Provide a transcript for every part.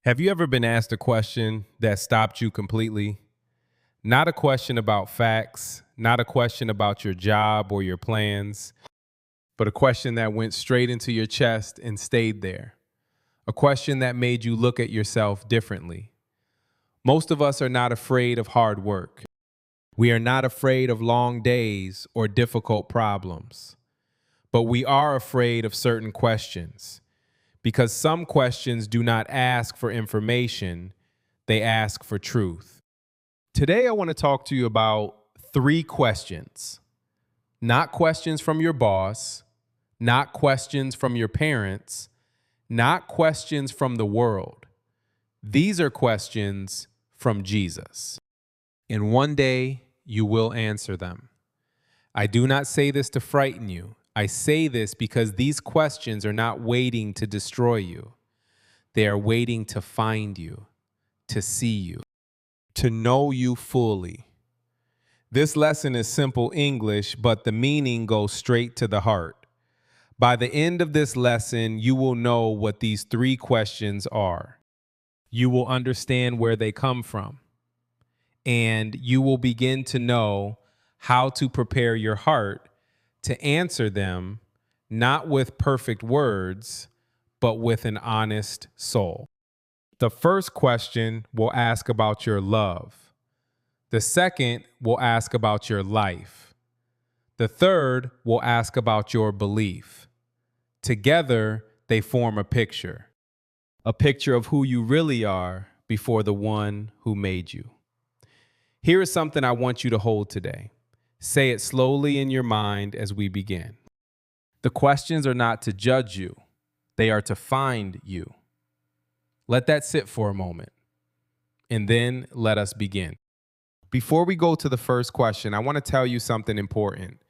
Have you ever been asked a question that stopped you completely? Not a question about facts, not a question about your job or your plans, but a question that went straight into your chest and stayed there. A question that made you look at yourself differently. Most of us are not afraid of hard work. We are not afraid of long days or difficult problems. But we are afraid of certain questions because some questions do not ask for information, they ask for truth. Today, I want to talk to you about 3 questions. Not questions from your boss, not questions from your parents, not questions from the world. These are questions from Jesus. And one day, you will answer them. I do not say this to frighten you. I say this because these questions are not waiting to destroy you. They are waiting to find you, to see you, to know you fully. This lesson is simple English, but the meaning goes straight to the heart. By the end of this lesson, you will know what these 3 questions are. You will understand where they come from, and you will begin to know how to prepare your heart to answer them, not with perfect words, but with an honest soul. The first question will ask about your love. The second will ask about your life. The third will ask about your belief. Together, they form a picture of who you really are before the one who made you. Here is something I want you to hold today. Say it slowly in your mind as we begin. The questions are not to judge you. They are to find you. Let that sit for a moment, and then let us begin. Before we go to the first question, I want to tell you something important.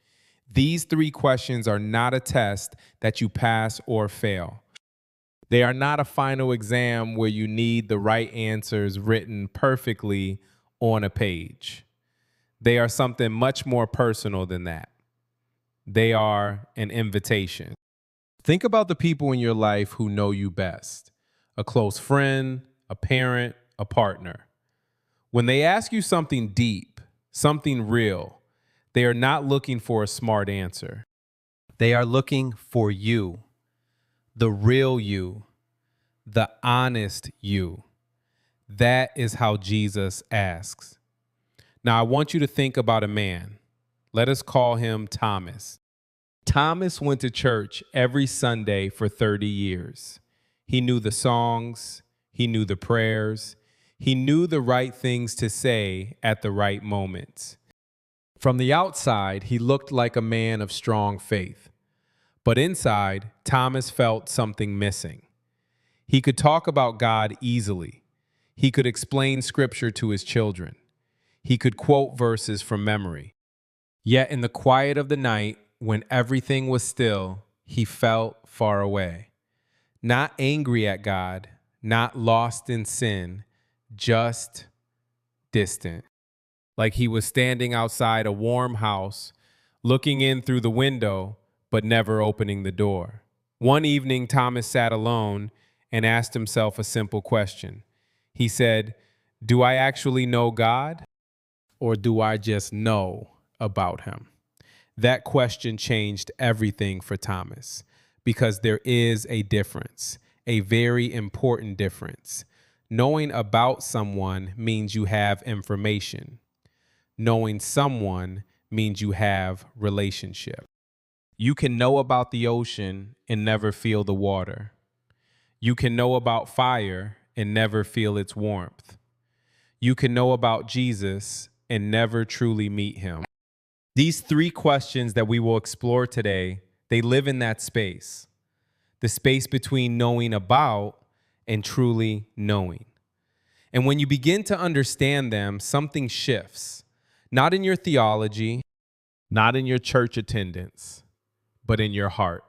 These 3 questions are not a test that you pass or fail. They are not a final exam where you need the right answers written perfectly on a page. They are something much more personal than that. They are an invitation. Think about the people in your life who know you best. A close friend, a parent, a partner. When they ask you something deep, something real, they are not looking for a smart answer. They are looking for you, the real you, the honest you. That is how Jesus asks. Now, I want you to think about a man. Let us call him Thomas. Thomas went to church every Sunday for 30 years. He knew the songs. He knew the prayers. He knew the right things to say at the right moments. From the outside, he looked like a man of strong faith. But inside, Thomas felt something missing. He could talk about God easily. He could explain scripture to his children. He could quote verses from memory. Yet in the quiet of the night, when everything was still, he felt far away. Not angry at God, not lost in sin, just distant. Like he was standing outside a warm house, looking in through the window, but never opening the door. One evening, Thomas sat alone and asked himself a simple question. He said, "Do I actually know God? Or do I just know about him?" That question changed everything for Thomas because there is a difference, a very important difference. Knowing about someone means you have information. Knowing someone means you have relationship. You can know about the ocean and never feel the water. You can know about fire and never feel its warmth. You can know about Jesus and never truly meet him. These 3 questions that we will explore today, they live in that space, the space between knowing about and truly knowing. And when you begin to understand them, something shifts, not in your theology, not in your church attendance, but in your heart.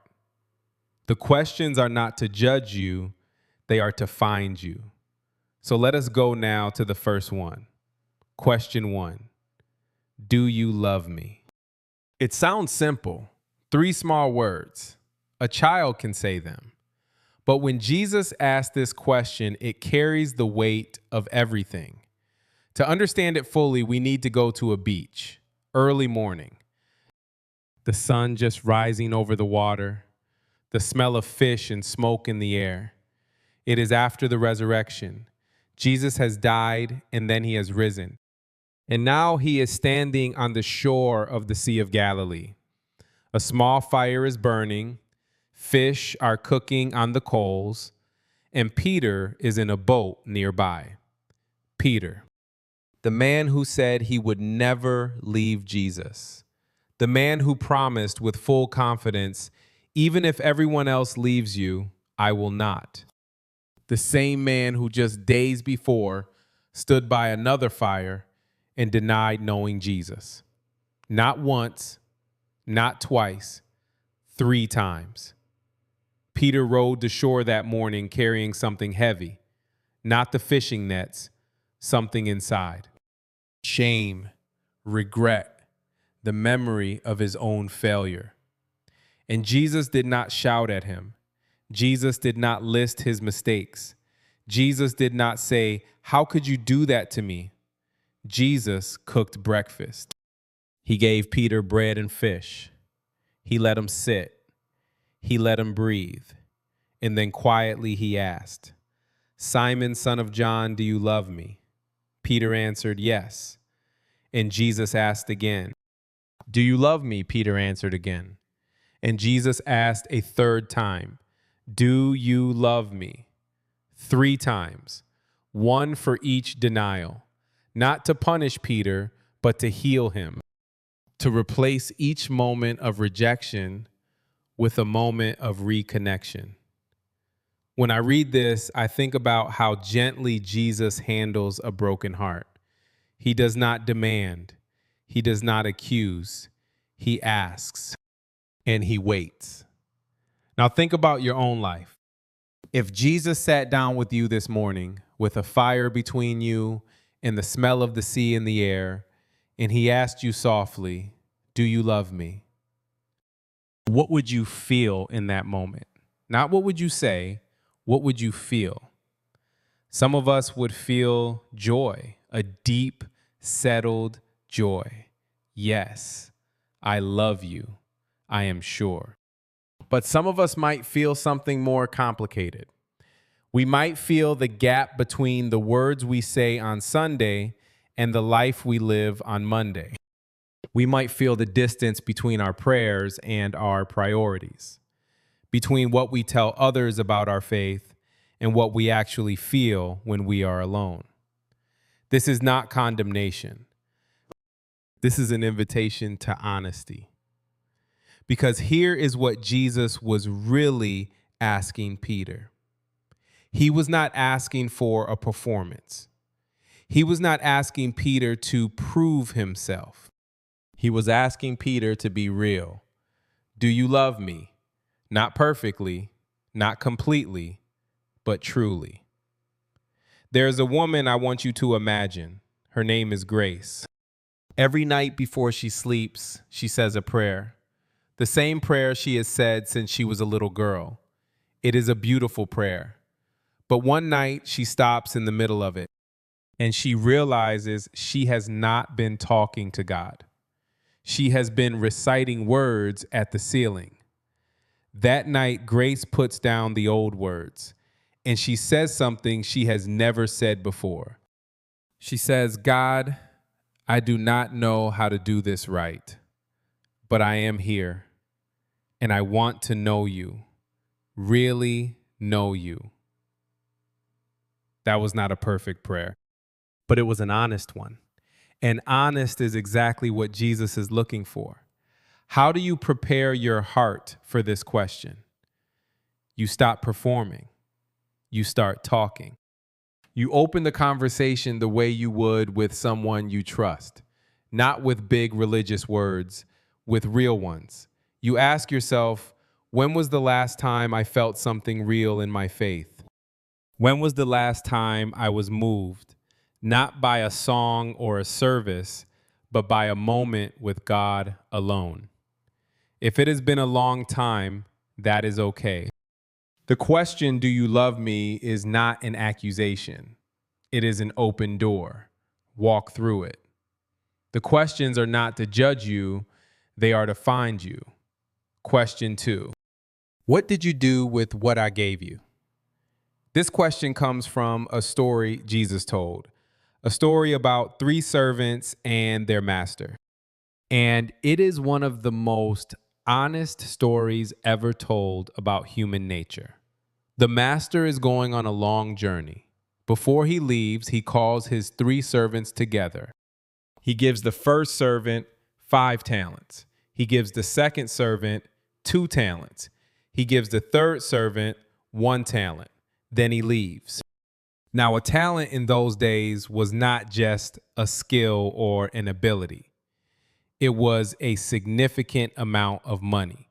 The questions are not to judge you, they are to find you. So let us go now to the first one. Question 1. Do you love me? It sounds simple. 3 small words. A child can say them. But when Jesus asked this question, it carries the weight of everything. To understand it fully, we need to go to a beach, early morning. The sun just rising over the water, the smell of fish and smoke in the air. It is after the resurrection. Jesus has died and then he has risen. And now he is standing on the shore of the Sea of Galilee. A small fire is burning, fish are cooking on the coals, and Peter is in a boat nearby. Peter, the man who said he would never leave Jesus. The man who promised with full confidence, even if everyone else leaves you, I will not. The same man who just days before stood by another fire and denied knowing Jesus. Not once, not twice, 3 times. Peter rowed to shore that morning carrying something heavy, not the fishing nets, something inside. Shame, regret, the memory of his own failure. And Jesus did not shout at him. Jesus did not list his mistakes. Jesus did not say, "How could you do that to me?" Jesus cooked breakfast. He gave Peter bread and fish. He let him sit. He let him breathe. And then quietly he asked, "Simon, son of John, do you love me?" Peter answered, "Yes." And Jesus asked again, "Do you love me?" Peter answered again. And Jesus asked a third time, "Do you love me?" 3 times, one for each denial, not to punish Peter, but to heal him, to replace each moment of rejection with a moment of reconnection. When I read this, I think about how gently Jesus handles a broken heart. He does not demand. He does not accuse. He asks and he waits. Now think about your own life. If Jesus sat down with you this morning with a fire between you and the smell of the sea in the air, and he asked you softly, "Do you love me?" What would you feel in that moment? Not what would you say, what would you feel? Some of us would feel joy, a deep, settled joy. Yes, I love you, I am sure. But some of us might feel something more complicated. We might feel the gap between the words we say on Sunday and the life we live on Monday. We might feel the distance between our prayers and our priorities, between what we tell others about our faith and what we actually feel when we are alone. This is not condemnation. This is an invitation to honesty. Because here is what Jesus was really asking Peter. He was not asking for a performance. He was not asking Peter to prove himself. He was asking Peter to be real. Do you love me? Not perfectly, not completely, but truly. There's a woman I want you to imagine. Her name is Grace. Every night before she sleeps, she says a prayer. The same prayer she has said since she was a little girl. It is a beautiful prayer. But one night she stops in the middle of it and she realizes she has not been talking to God. She has been reciting words at the ceiling. That night, Grace puts down the old words and she says something she has never said before. She says, "God, I do not know how to do this right, but I am here. And I want to know you, really know you." That was not a perfect prayer, but it was an honest one. And honest is exactly what Jesus is looking for. How do you prepare your heart for this question? You stop performing. You start talking. You open the conversation the way you would with someone you trust, not with big religious words, with real ones. You ask yourself, when was the last time I felt something real in my faith? When was the last time I was moved, not by a song or a service, but by a moment with God alone? If it has been a long time, that is okay. The question, do you love me, is not an accusation. It is an open door. Walk through it. The questions are not to judge you, they are to find you. Question 2. What did you do with what I gave you? This question comes from a story Jesus told, a story about 3 servants and their master. And it is one of the most honest stories ever told about human nature. The master is going on a long journey. Before he leaves, he calls his 3 servants together. He gives the first servant 5 talents. He gives the second servant 2 talents. He gives the third servant 1 talent. Then he leaves. Now, a talent in those days was not just a skill or an ability. It was a significant amount of money,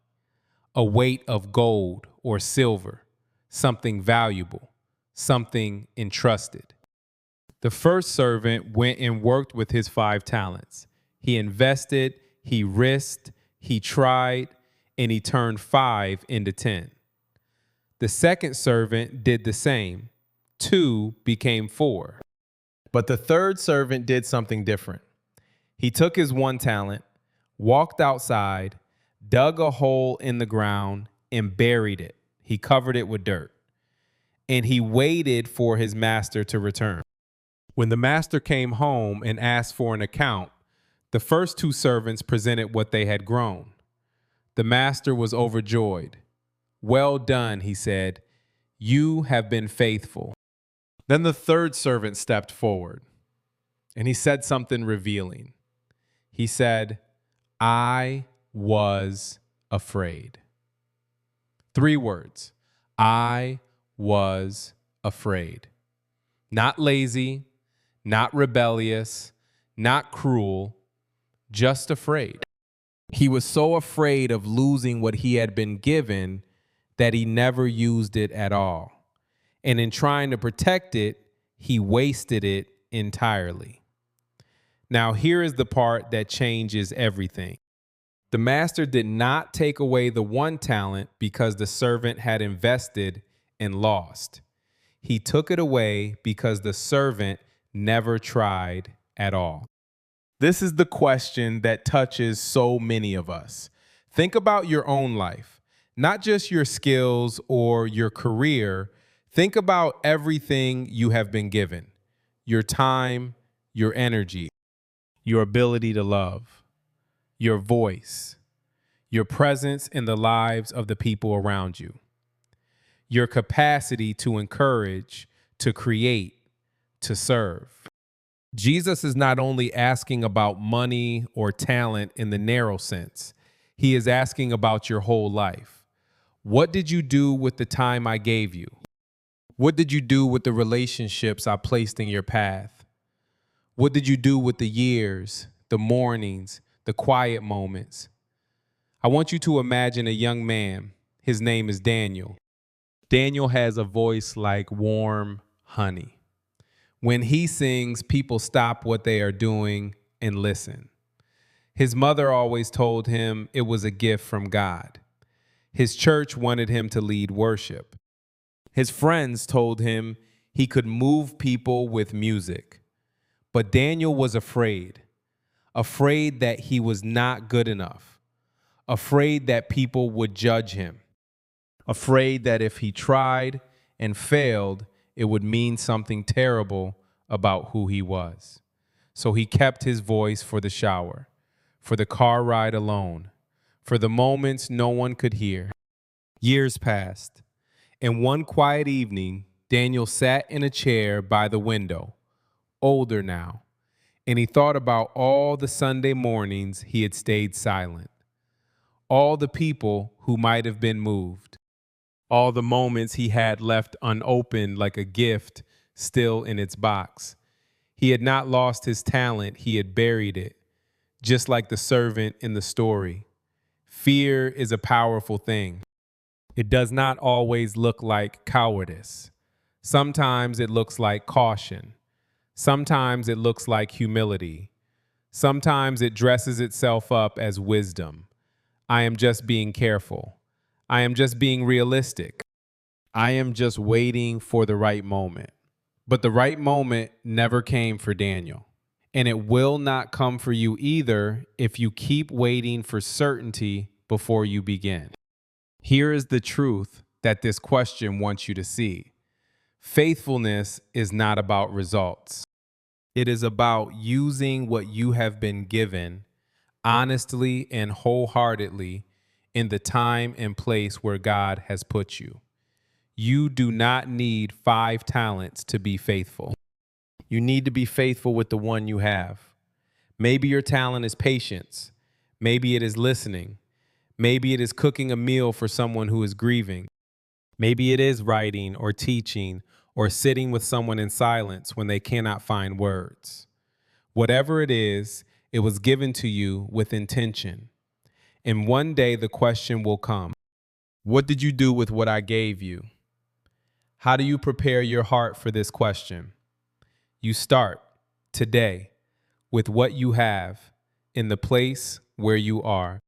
a weight of gold or silver, something valuable, something entrusted. The first servant went and worked with his 5 talents. He invested, he risked, he tried, and he turned 5 into 10. The second servant did the same. 2 became 4. But the third servant did something different. He took his 1 talent, walked outside, dug a hole in the ground, and buried it. He covered it with dirt. And he waited for his master to return. When the master came home and asked for an account, the first 2 servants presented what they had grown. The master was overjoyed. "Well done," he said. "You have been faithful." Then the third servant stepped forward, and he said something revealing. He said, "I was afraid." 3 words. I was afraid. Not lazy, not rebellious, not cruel, just afraid. He was so afraid of losing what he had been given that he never used it at all. And in trying to protect it, he wasted it entirely. Now, here is the part that changes everything. The master did not take away the 1 talent because the servant had invested and lost. He took it away because the servant never tried at all. This is the question that touches so many of us. Think about your own life, not just your skills or your career. Think about everything you have been given: your time, your energy, your ability to love, your voice, your presence in the lives of the people around you, your capacity to encourage, to create, to serve. Jesus is not only asking about money or talent in the narrow sense. He is asking about your whole life. What did you do with the time I gave you? What did you do with the relationships I placed in your path? What did you do with the years, the mornings, the quiet moments? I want you to imagine a young man. His name is Daniel. Daniel has a voice like warm honey. When he sings, people stop what they are doing and listen. His mother always told him it was a gift from God. His church wanted him to lead worship. His friends told him he could move people with music. But Daniel was afraid that he was not good enough, afraid that people would judge him, afraid that if he tried and failed, it would mean something terrible about who he was. So he kept his voice for the shower, for the car ride alone, for the moments no one could hear. Years passed, and one quiet evening, Daniel sat in a chair by the window, older now, and he thought about all the Sunday mornings he had stayed silent, all the people who might have been moved, all the moments he had left unopened like a gift still in its box. He had not lost his talent, he had buried it, just like the servant in the story. Fear is a powerful thing. It does not always look like cowardice. Sometimes it looks like caution. Sometimes it looks like humility. Sometimes it dresses itself up as wisdom. I am just being careful. I am just being realistic. I am just waiting for the right moment. But the right moment never came for Daniel. And it will not come for you either if you keep waiting for certainty before you begin. Here is the truth that this question wants you to see. Faithfulness is not about results. It is about using what you have been given honestly and wholeheartedly in the time and place where God has put you. You do not need 5 talents to be faithful. You need to be faithful with the one you have. Maybe your talent is patience. Maybe it is listening. Maybe it is cooking a meal for someone who is grieving. Maybe it is writing or teaching or sitting with someone in silence when they cannot find words. Whatever it is, it was given to you with intention. And one day the question will come, what did you do with what I gave you? How do you prepare your heart for this question? You start today with what you have in the place where you are.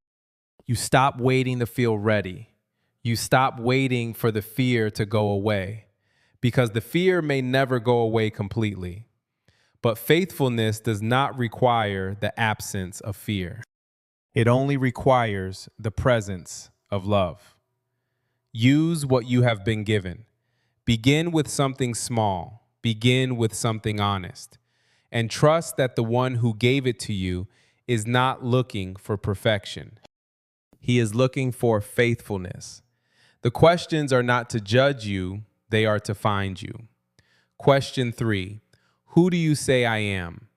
You stop waiting to feel ready. You stop waiting for the fear to go away, because the fear may never go away completely. But faithfulness does not require the absence of fear. It only requires the presence of love. Use what you have been given. Begin with something small. Begin with something honest. And trust that the one who gave it to you is not looking for perfection. He is looking for faithfulness. The questions are not to judge you, they are to find you. Question 3. Who do you say I am?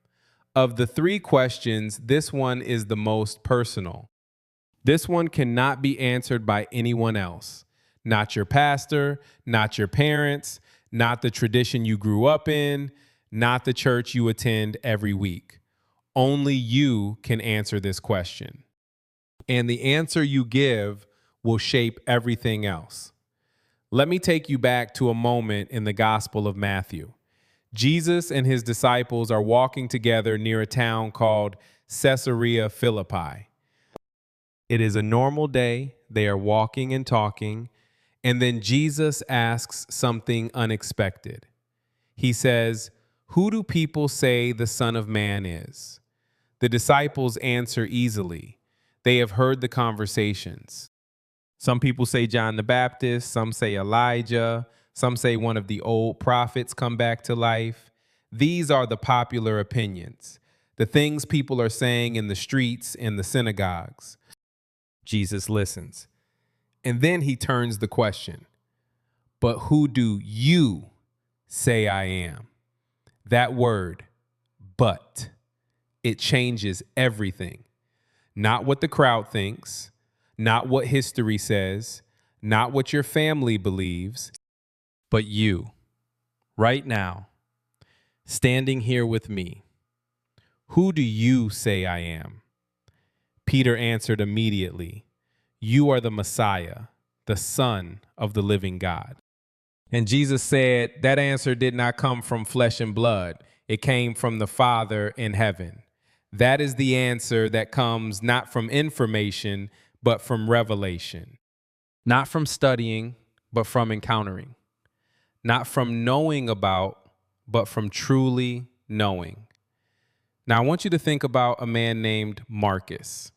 Of the 3 questions, this one is the most personal. This one cannot be answered by anyone else. Not your pastor, not your parents, not the tradition you grew up in, not the church you attend every week. Only you can answer this question. And the answer you give will shape everything else. Let me take you back to a moment in the Gospel of Matthew. Jesus and his disciples are walking together near a town called Caesarea Philippi. It is a normal day. They are walking and talking. And then Jesus asks something unexpected. He says, "Who do people say the Son of Man is?" The disciples answer easily. They have heard the conversations. Some people say John the Baptist, some say Elijah, some say one of the old prophets come back to life. These are the popular opinions, the things people are saying in the streets and the synagogues. Jesus listens. And then he turns the question, but who do you say I am? That word, but, it changes everything. Not what the crowd thinks, not what history says, not what your family believes, but you, right now, standing here with me. Who do you say I am? Peter answered immediately, "You are the Messiah, the Son of the living God." And Jesus said, that answer did not come from flesh and blood. It came from the Father in heaven. That is the answer that comes not from information, but from revelation. Not from studying, but from encountering. Not from knowing about, but from truly knowing. Now, I want you to think about a man named Marcus.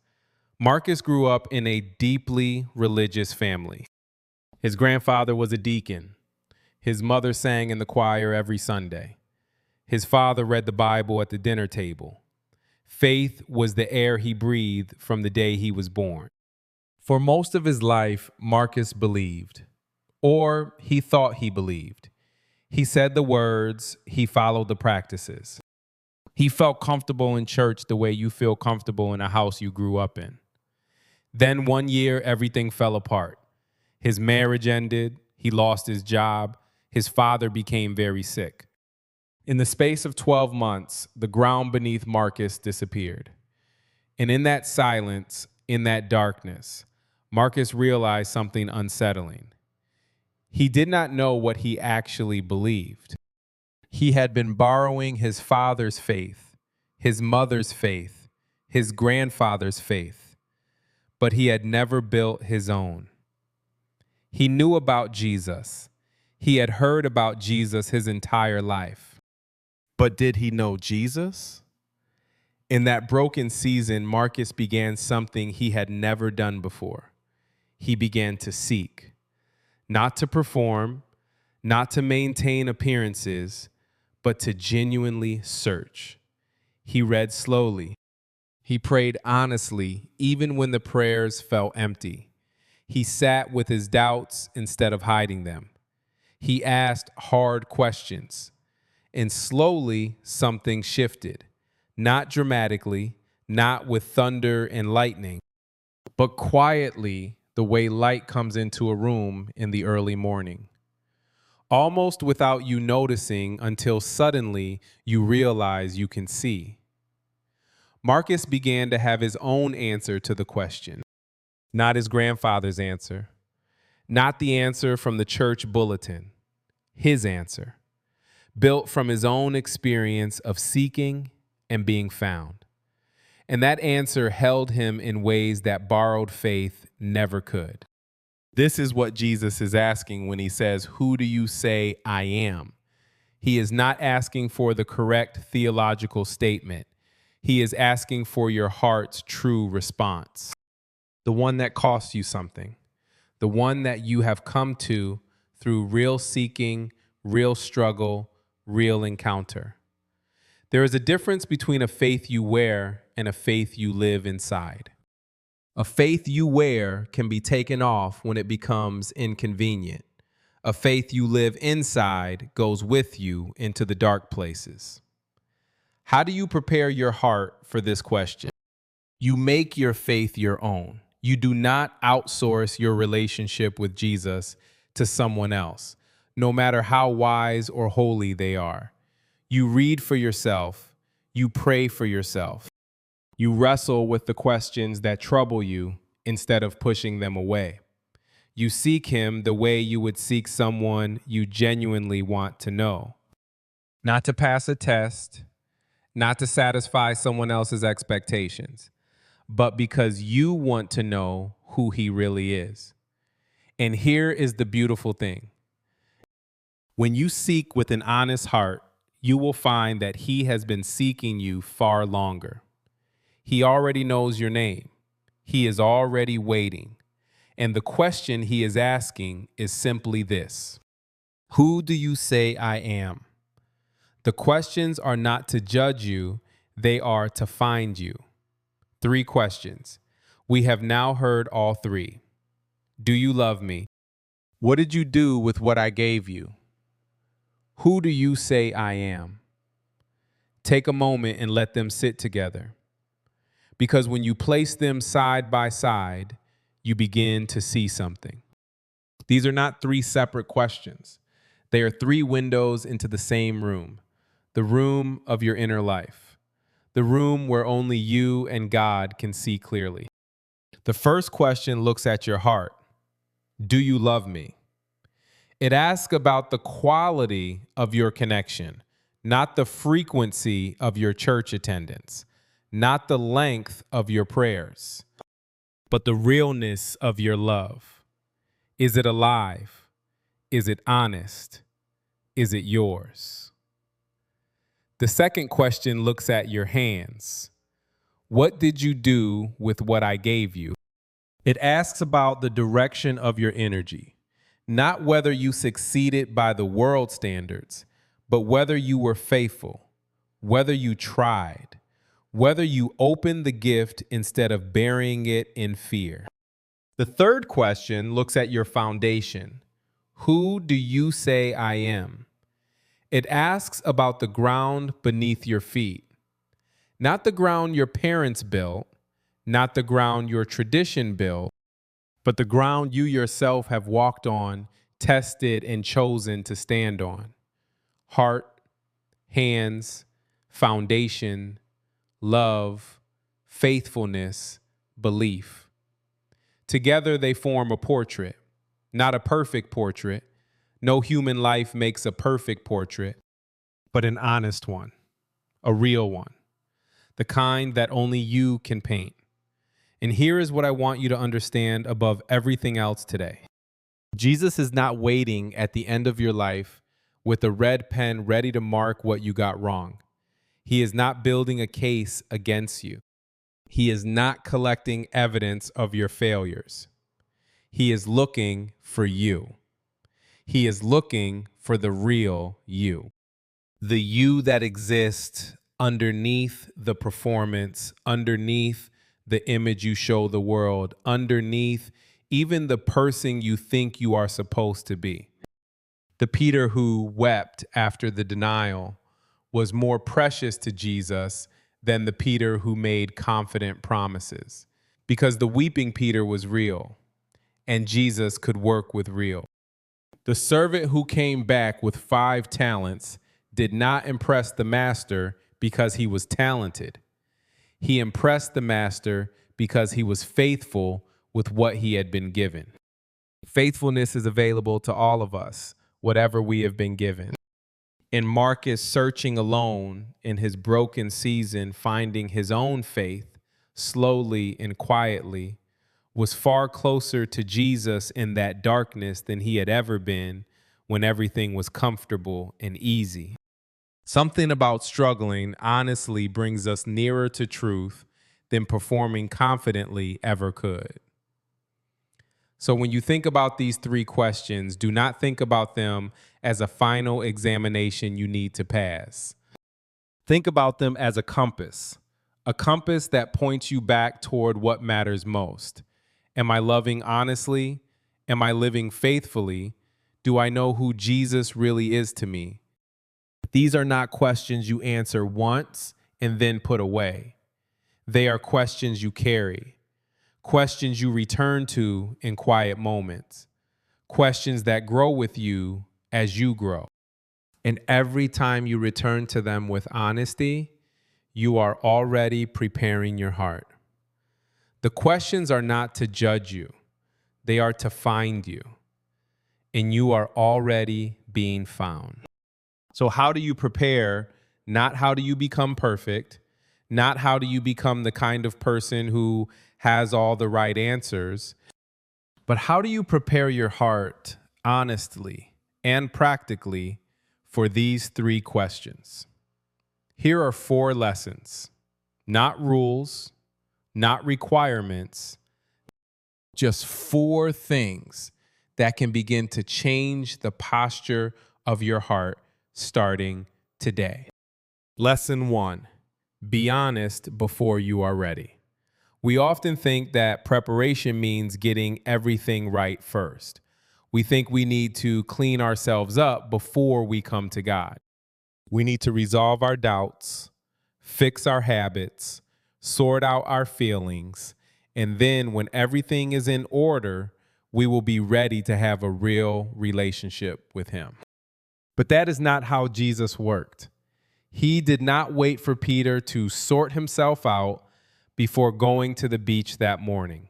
Marcus grew up in a deeply religious family. His grandfather was a deacon. His mother sang in the choir every Sunday. His father read the Bible at the dinner table. Faith was the air he breathed from the day he was born. For most of his life, Marcus believed, or he thought he believed. He said the words, he followed the practices. He felt comfortable in church the way you feel comfortable in a house you grew up in. Then one year, everything fell apart. His marriage ended. He lost his job. His father became very sick. In the space of 12 months, the ground beneath Marcus disappeared. And in that silence, in that darkness, Marcus realized something unsettling. He did not know what he actually believed. He had been borrowing his father's faith, his mother's faith, his grandfather's faith, but he had never built his own. He knew about Jesus. He had heard about Jesus his entire life. But did he know Jesus? In that broken season, Marcus began something he had never done before. He began to seek, not to perform, not to maintain appearances, but to genuinely search. He read slowly. He prayed honestly, even when the prayers felt empty. He sat with his doubts instead of hiding them. He asked hard questions. And slowly, something shifted. Not dramatically, not with thunder and lightning, but quietly, the way light comes into a room in the early morning. Almost without you noticing until suddenly you realize you can see. Marcus began to have his own answer to the question, not his grandfather's answer, not the answer from the church bulletin, his answer, built from his own experience of seeking and being found. And that answer held him in ways that borrowed faith never could. This is what Jesus is asking when he says, "Who do you say I am?" He is not asking for the correct theological statement. He is asking for your heart's true response. The one that costs you something. The one that you have come to through real seeking, real struggle, real encounter. There is a difference between a faith you wear and a faith you live inside. A faith you wear can be taken off when it becomes inconvenient. A faith you live inside goes with you into the dark places. How do you prepare your heart for this question? You make your faith your own. You do not outsource your relationship with Jesus to someone else, no matter how wise or holy they are. You read for yourself. You pray for yourself. You wrestle with the questions that trouble you instead of pushing them away. You seek him the way you would seek someone you genuinely want to know. Not to pass a test, not to satisfy someone else's expectations, but because you want to know who he really is. And here is the beautiful thing. When you seek with an honest heart, you will find that he has been seeking you far longer. He already knows your name. He is already waiting. And the question he is asking is simply this: who do you say I am? The questions are not to judge you, they are to find you. 3 questions. We have now heard all 3. Do you love me? What did you do with what I gave you? Who do you say I am? Take a moment and let them sit together. Because when you place them side by side, you begin to see something. These are not 3 separate questions. They are 3 windows into the same room, the room of your inner life, the room where only you and God can see clearly. The first question looks at your heart. Do you love me? It asks about the quality of your connection, not the frequency of your church attendance, not the length of your prayers, but the realness of your love. Is it alive? Is it honest? Is it yours? The second question looks at your hands. What did you do with what I gave you? It asks about the direction of your energy, not whether you succeeded by the world standards, but whether you were faithful, whether you tried, whether you opened the gift instead of burying it in fear. The third question looks at your foundation. Who do you say I am? It asks about the ground beneath your feet, not the ground your parents built, not the ground your tradition built, but the ground you yourself have walked on, tested, and chosen to stand on. Heart, hands, foundation, love, faithfulness, belief. Together they form a portrait, not a perfect portrait. No human life makes a perfect portrait, but an honest one, a real one, the kind that only you can paint. And here is what I want you to understand above everything else today. Jesus is not waiting at the end of your life with a red pen ready to mark what you got wrong. He is not building a case against you. He is not collecting evidence of your failures. He is looking for you. He is looking for the real you. The you that exists underneath the performance, underneath the image you show the world, underneath even the person you think you are supposed to be. The Peter who wept after the denial was more precious to Jesus than the Peter who made confident promises, because the weeping Peter was real and Jesus could work with real. The servant who came back with 5 talents did not impress the master because he was talented. He impressed the master because he was faithful with what he had been given. Faithfulness is available to all of us, whatever we have been given. And Marcus, searching alone in his broken season, finding his own faith slowly and quietly, was far closer to Jesus in that darkness than he had ever been when everything was comfortable and easy. Something about struggling honestly brings us nearer to truth than performing confidently ever could. So when you think about these 3 questions, do not think about them as a final examination you need to pass. Think about them as a compass that points you back toward what matters most. Am I loving honestly? Am I living faithfully? Do I know who Jesus really is to me? These are not questions you answer once and then put away. They are questions you carry, questions you return to in quiet moments, questions that grow with you as you grow. And every time you return to them with honesty, you are already preparing your heart. The questions are not to judge you. They are to find you. And you are already being found. So how do you prepare? Not how do you become perfect? Not how do you become the kind of person who has all the right answers? But how do you prepare your heart honestly and practically for these 3 questions? Here are 4 lessons, not rules, not requirements, just 4 things that can begin to change the posture of your heart starting today. Lesson 1, be honest before you are ready. We often think that preparation means getting everything right first. We think we need to clean ourselves up before we come to God. We need to resolve our doubts, fix our habits, sort out our feelings, and then when everything is in order, we will be ready to have a real relationship with Him. But that is not how Jesus worked. He did not wait for Peter to sort himself out before going to the beach that morning.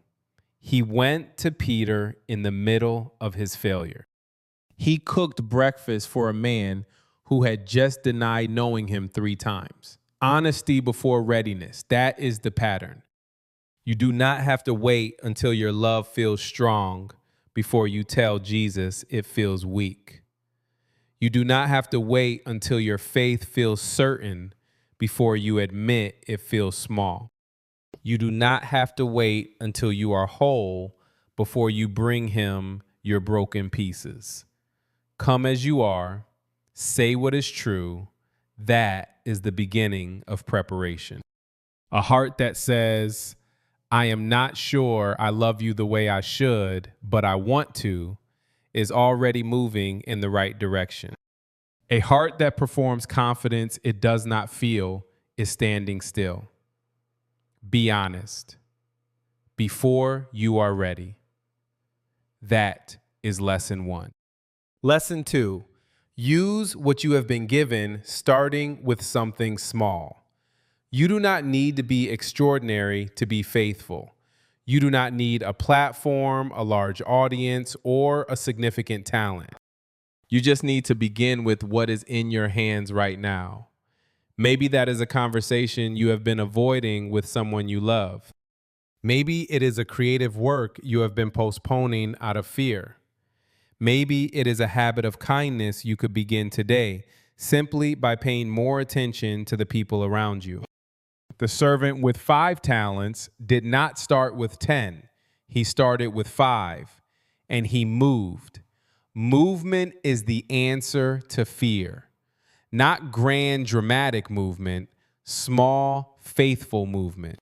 He went to Peter in the middle of his failure. He cooked breakfast for a man who had just denied knowing him 3 times. Honesty before readiness. That is the pattern. You do not have to wait until your love feels strong before you tell Jesus it feels weak. You do not have to wait until your faith feels certain before you admit it feels small. You do not have to wait until you are whole before you bring Him your broken pieces. Come as you are, say what is true. That is the beginning of preparation. A heart that says, I am not sure I love you the way I should, but I want to, is already moving in the right direction. A heart that performs confidence it does not feel is standing still. Be honest before you are ready. That is lesson 1. Lesson 2, use what you have been given, starting with something small. You do not need to be extraordinary to be faithful. You do not need a platform, a large audience, or a significant talent. You just need to begin with what is in your hands right now. Maybe that is a conversation you have been avoiding with someone you love. Maybe it is a creative work you have been postponing out of fear. Maybe it is a habit of kindness you could begin today, simply by paying more attention to the people around you. The servant with 5 talents did not start with 10. He started with 5, and he moved. Movement is the answer to fear. Not grand, dramatic movement, small, faithful movement.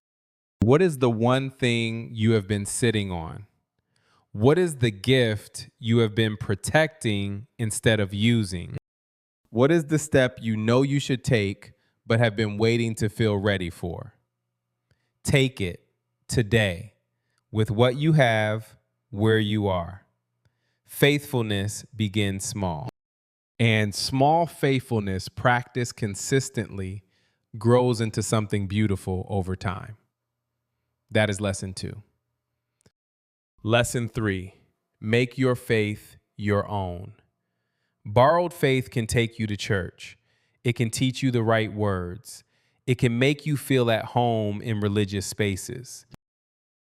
What is the one thing you have been sitting on? What is the gift you have been protecting instead of using? What is the step you know you should take but have been waiting to feel ready for? Take it today with what you have, where you are. Faithfulness begins small. And small faithfulness practiced consistently grows into something beautiful over time. That is lesson 2. Lesson 3, make your faith your own. Borrowed faith can take you to church. It can teach you the right words. It can make you feel at home in religious spaces.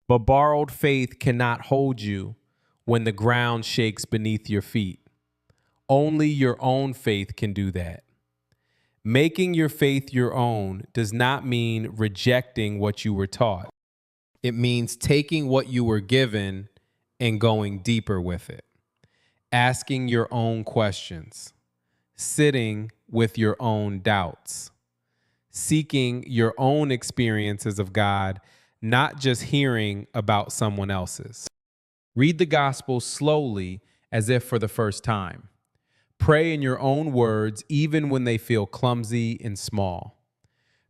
But borrowed faith cannot hold you when the ground shakes beneath your feet. Only your own faith can do that. Making your faith your own does not mean rejecting what you were taught. It means taking what you were given and going deeper with it. Asking your own questions. Sitting with your own doubts. Seeking your own experiences of God, not just hearing about someone else's. Read the gospel slowly as if for the first time. Pray in your own words, even when they feel clumsy and small.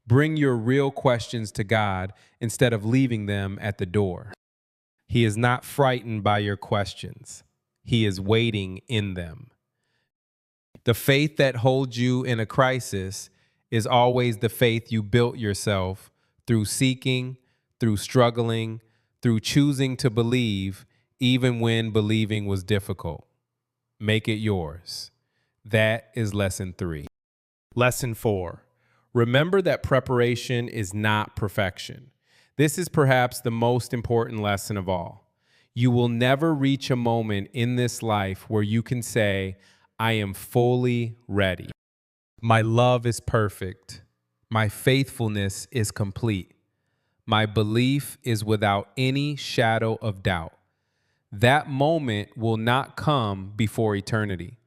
Bring your real questions to God instead of leaving them at the door. He is not frightened by your questions. He is waiting in them. The faith that holds you in a crisis is always the faith you built yourself through seeking, through struggling, through choosing to believe, even when believing was difficult. Make it yours. That is lesson 3. Lesson 4. Remember that preparation is not perfection. This is perhaps the most important lesson of all. You will never reach a moment in this life where you can say, I am fully ready. My love is perfect. My faithfulness is complete. My belief is without any shadow of doubt. That moment will not come before eternity.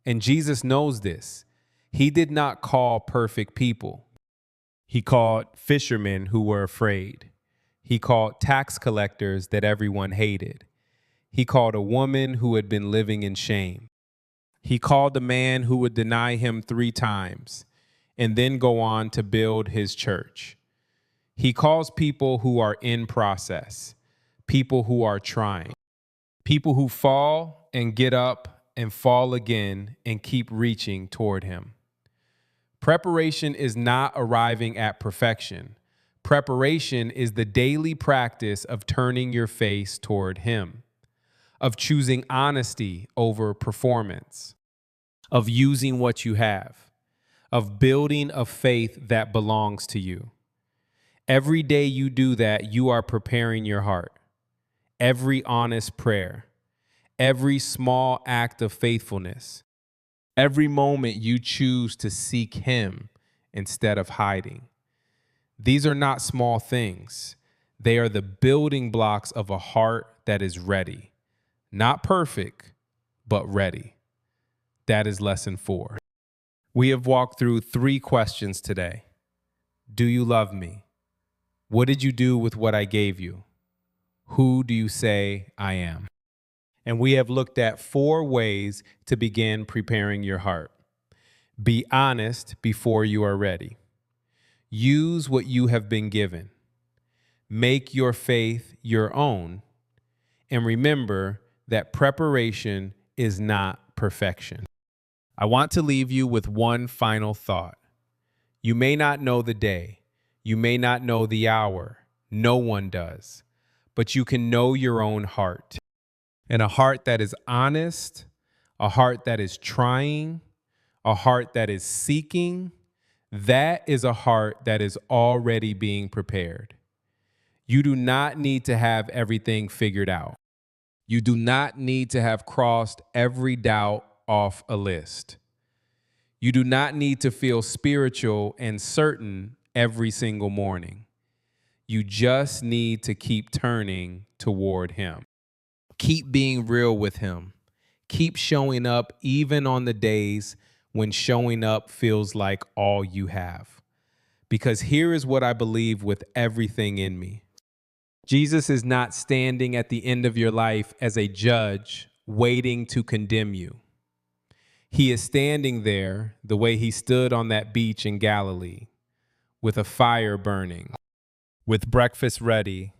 And Jesus knows this. He did not call perfect people. He called fishermen who were afraid. He called tax collectors that everyone hated. He called a woman who had been living in shame. He called a man who would deny him 3 times and then go on to build his church. He calls people who are in process, people who are trying, people who fall and get up and fall again and keep reaching toward him. Preparation is not arriving at perfection. Preparation is the daily practice of turning your face toward him, of choosing honesty over performance, of using what you have, of building a faith that belongs to you. Every day you do that, you are preparing your heart. Every honest prayer, every small act of faithfulness, every moment you choose to seek him instead of hiding. These are not small things. They are the building blocks of a heart that is ready. Not perfect, but ready. That is lesson 4. We have walked through 3 questions today. Do you love me? What did you do with what I gave you? Who do you say I am? And we have looked at 4 ways to begin preparing your heart. Be honest before you are ready. Use what you have been given. Make your faith your own. And remember that preparation is not perfection. I want to leave you with one final thought. You may not know the day. You may not know the hour. No one does. But you can know your own heart. And a heart that is honest, a heart that is trying, a heart that is seeking, that is a heart that is already being prepared. You do not need to have everything figured out. You do not need to have crossed every doubt off a list. You do not need to feel spiritual and certain every single morning. You just need to keep turning toward Him. Keep being real with Him. Keep showing up even on the days when showing up feels like all you have. Because here is what I believe with everything in me. Jesus is not standing at the end of your life as a judge waiting to condemn you. He is standing there the way He stood on that beach in Galilee, with a fire burning, with breakfast ready,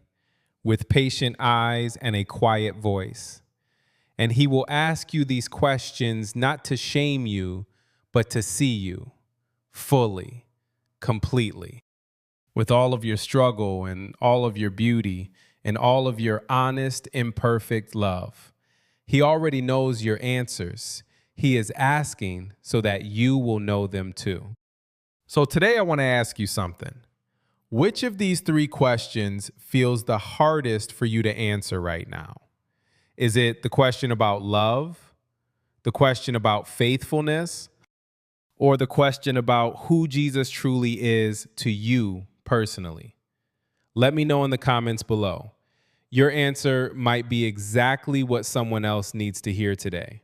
with patient eyes and a quiet voice. And He will ask you these questions not to shame you, but to see you fully, completely, with all of your struggle and all of your beauty and all of your honest, imperfect love. He already knows your answers. He is asking so that you will know them too. So today I want to ask you something. Which of these three questions feels the hardest for you to answer right now? Is it the question about love, the question about faithfulness, or the question about who Jesus truly is to you personally? Let me know in the comments below. Your answer might be exactly what someone else needs to hear today.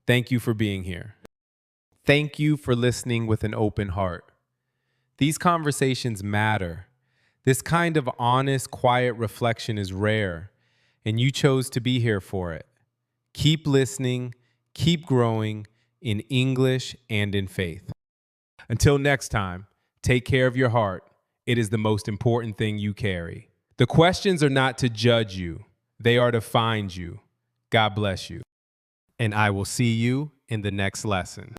Thank you for being here. Thank you for listening with an open heart. These conversations matter. This kind of honest, quiet reflection is rare, and you chose to be here for it. Keep listening, keep growing in English and in faith. Until next time, take care of your heart. It is the most important thing you carry. The questions are not to judge you. They are to find you. God bless you. And I will see you in the next lesson.